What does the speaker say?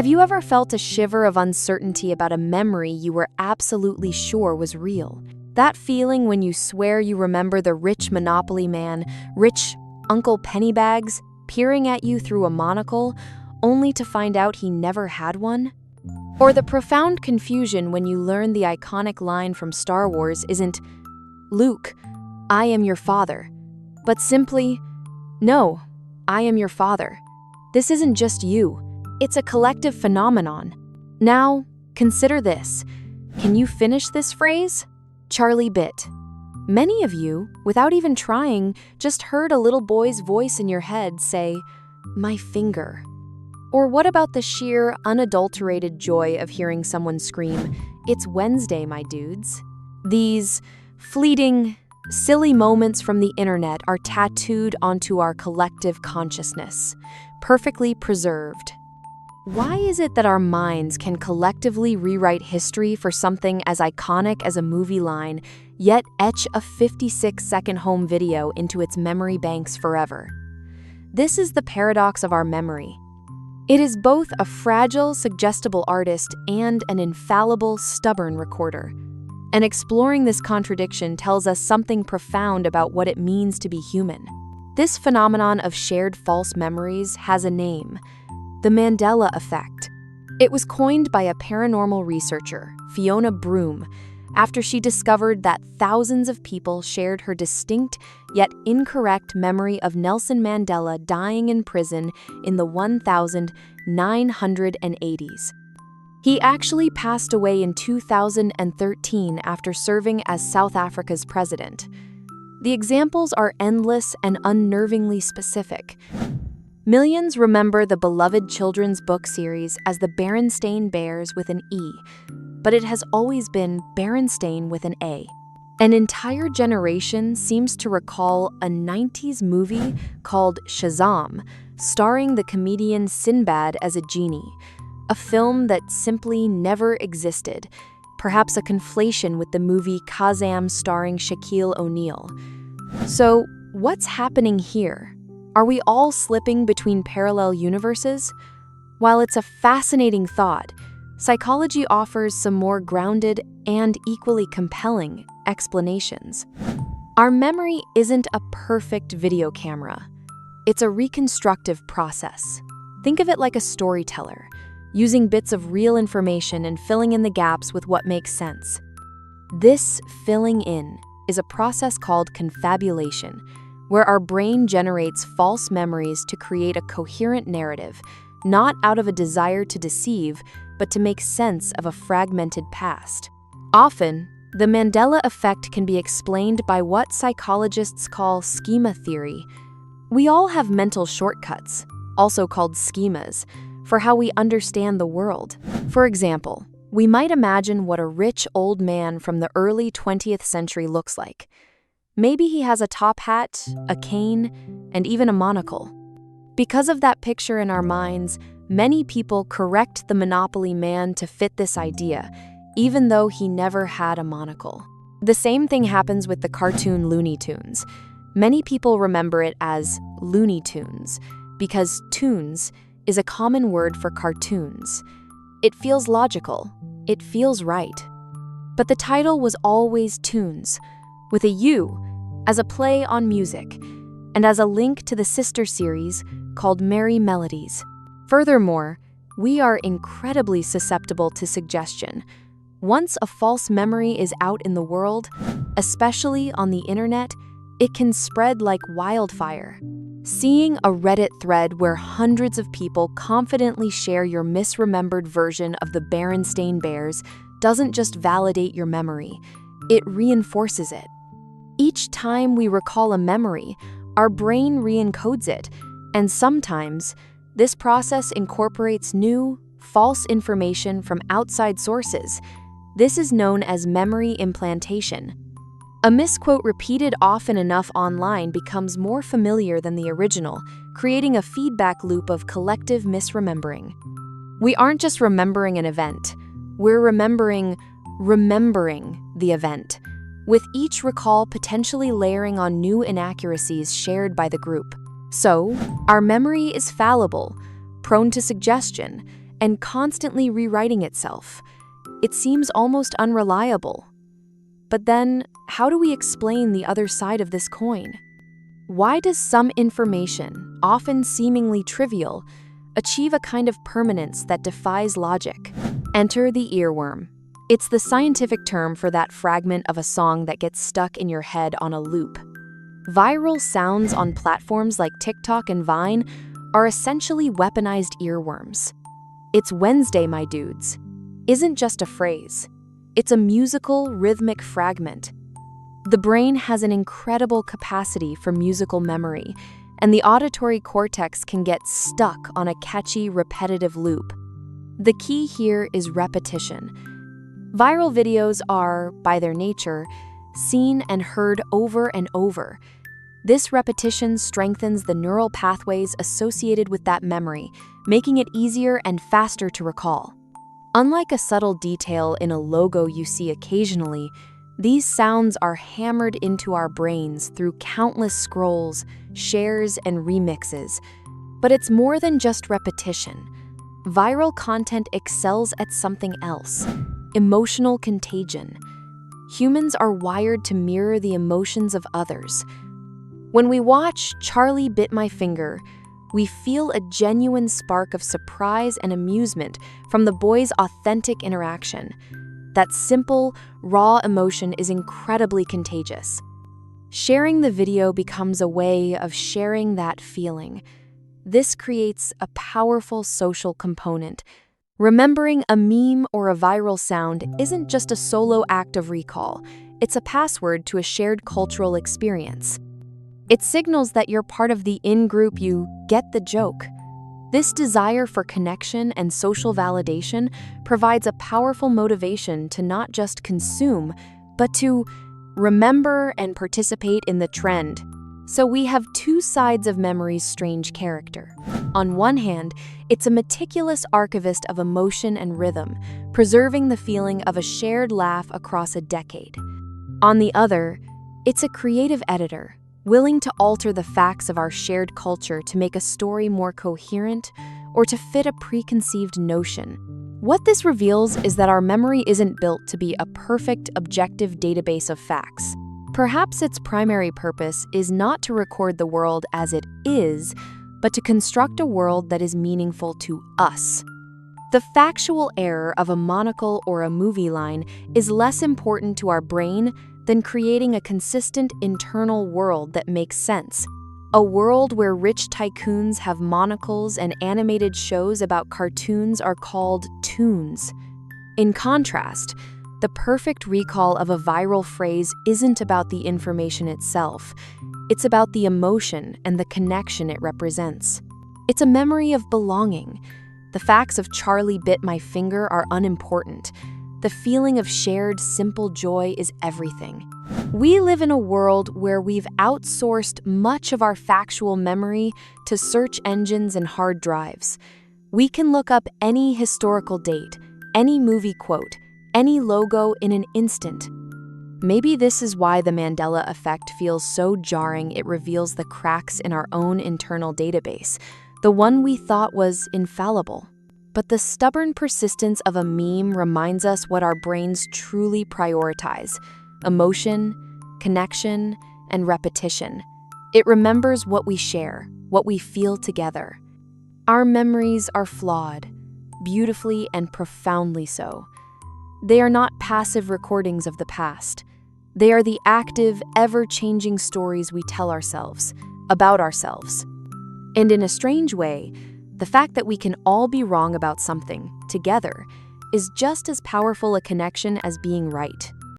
Have you ever felt a shiver of uncertainty about a memory you were absolutely sure was real? That feeling when you swear you remember the rich Monopoly man, rich Uncle Pennybags, peering at you through a monocle, only to find out he never had one? Or the profound confusion when you learn the iconic line from Star Wars isn't, "Luke, I am your father," but simply, "No, I am your father. This isn't just you. It's a collective phenomenon." Now, consider this. Can you finish this phrase? Charlie bit. Many of you, without even trying, just heard a little boy's voice in your head say, "My finger." Or what about the sheer, unadulterated joy of hearing someone scream, "It's Wednesday, my dudes"? These fleeting, silly moments from the internet are tattooed onto our collective consciousness, perfectly preserved. Why is it that our minds can collectively rewrite history for something as iconic as a movie line, yet etch a 56-second home video into its memory banks forever? This is the paradox of our memory. It is both a fragile, suggestible artist and an infallible, stubborn recorder. And exploring this contradiction tells us something profound about what it means to be human. This phenomenon of shared false memories has a name: the Mandela Effect. It was coined by a paranormal researcher, Fiona Broome, after she discovered that thousands of people shared her distinct yet incorrect memory of Nelson Mandela dying in prison in the 1980s. He actually passed away in 2013 after serving as South Africa's president. The examples are endless and unnervingly specific. Millions remember the beloved children's book series as the Berenstein Bears with an E, but it has always been Berenstein with an A. An entire generation seems to recall a 90s movie called Shazaam, starring the comedian Sinbad as a genie, a film that simply never existed, perhaps a conflation with the movie Shazaam starring Shaquille O'Neal. So, what's happening here? Are we all slipping between parallel universes? While it's a fascinating thought, psychology offers some more grounded and equally compelling explanations. Our memory isn't a perfect video camera. It's a reconstructive process. Think of it like a storyteller, using bits of real information and filling in the gaps with what makes sense. This filling in is a process called confabulation, where our brain generates false memories to create a coherent narrative, not out of a desire to deceive, but to make sense of a fragmented past. Often, the Mandela Effect can be explained by what psychologists call schema theory. We all have mental shortcuts, also called schemas, for how we understand the world. For example, we might imagine what a rich old man from the early 20th century looks like. Maybe he has a top hat, a cane, and even a monocle. Because of that picture in our minds, many people correct the Monopoly man to fit this idea, even though he never had a monocle. The same thing happens with the cartoon Looney Tunes. Many people remember it as Looney Tunes, because tunes is a common word for cartoons. It feels logical. It feels right. But the title was always Tunes, with a U, as a play on music, and as a link to the sister series called Merry Melodies. Furthermore, we are incredibly susceptible to suggestion. Once a false memory is out in the world, especially on the internet, it can spread like wildfire. Seeing a Reddit thread where hundreds of people confidently share your misremembered version of the Berenstein Bears doesn't just validate your memory, it reinforces it. Each time we recall a memory, our brain re-encodes it, and sometimes this process incorporates new, false information from outside sources. This is known as memory implantation. A misquote repeated often enough online becomes more familiar than the original, creating a feedback loop of collective misremembering. We aren't just remembering an event, we're remembering the event, with each recall potentially layering on new inaccuracies shared by the group. So, our memory is fallible, prone to suggestion, and constantly rewriting itself. It seems almost unreliable. But then, how do we explain the other side of this coin? Why does some information, often seemingly trivial, achieve a kind of permanence that defies logic? Enter the earworm. It's the scientific term for that fragment of a song that gets stuck in your head on a loop. Viral sounds on platforms like TikTok and Vine are essentially weaponized earworms. "It's Wednesday, my dudes" isn't just a phrase. It's a musical, rhythmic fragment. The brain has an incredible capacity for musical memory, and the auditory cortex can get stuck on a catchy, repetitive loop. The key here is repetition. Viral videos are, by their nature, seen and heard over and over. This repetition strengthens the neural pathways associated with that memory, making it easier and faster to recall. Unlike a subtle detail in a logo you see occasionally, these sounds are hammered into our brains through countless scrolls, shares, and remixes. But it's more than just repetition. Viral content excels at something else: emotional contagion. Humans are wired to mirror the emotions of others. When we watch "Charlie Bit My Finger," we feel a genuine spark of surprise and amusement from the boys' authentic interaction. That simple, raw emotion is incredibly contagious. Sharing the video becomes a way of sharing that feeling. This creates a powerful social component. Remembering a meme or a viral sound isn't just a solo act of recall, it's a password to a shared cultural experience. It signals that you're part of the in-group, you get the joke. This desire for connection and social validation provides a powerful motivation to not just consume, but to remember and participate in the trend. So we have two sides of memory's strange character. On one hand, it's a meticulous archivist of emotion and rhythm, preserving the feeling of a shared laugh across a decade. On the other, it's a creative editor, willing to alter the facts of our shared culture to make a story more coherent or to fit a preconceived notion. What this reveals is that our memory isn't built to be a perfect, objective database of facts. Perhaps its primary purpose is not to record the world as it is, but to construct a world that is meaningful to us. The factual error of a monocle or a movie line is less important to our brain than creating a consistent internal world that makes sense. A world where rich tycoons have monocles and animated shows about cartoons are called toons. In contrast, the perfect recall of a viral phrase isn't about the information itself. It's about the emotion and the connection it represents. It's a memory of belonging. The facts of "Charlie Bit My Finger" are unimportant. The feeling of shared, simple joy is everything. We live in a world where we've outsourced much of our factual memory to search engines and hard drives. We can look up any historical date, any movie quote, any logo in an instant. Maybe this is why the Mandela Effect feels so jarring. It reveals the cracks in our own internal database, the one we thought was infallible. But the stubborn persistence of a meme reminds us what our brains truly prioritize: emotion, connection, and repetition. It remembers what we share, what we feel together. Our memories are flawed, beautifully and profoundly so. They are not passive recordings of the past. They are the active, ever-changing stories we tell ourselves, about ourselves. And in a strange way, the fact that we can all be wrong about something, together, is just as powerful a connection as being right.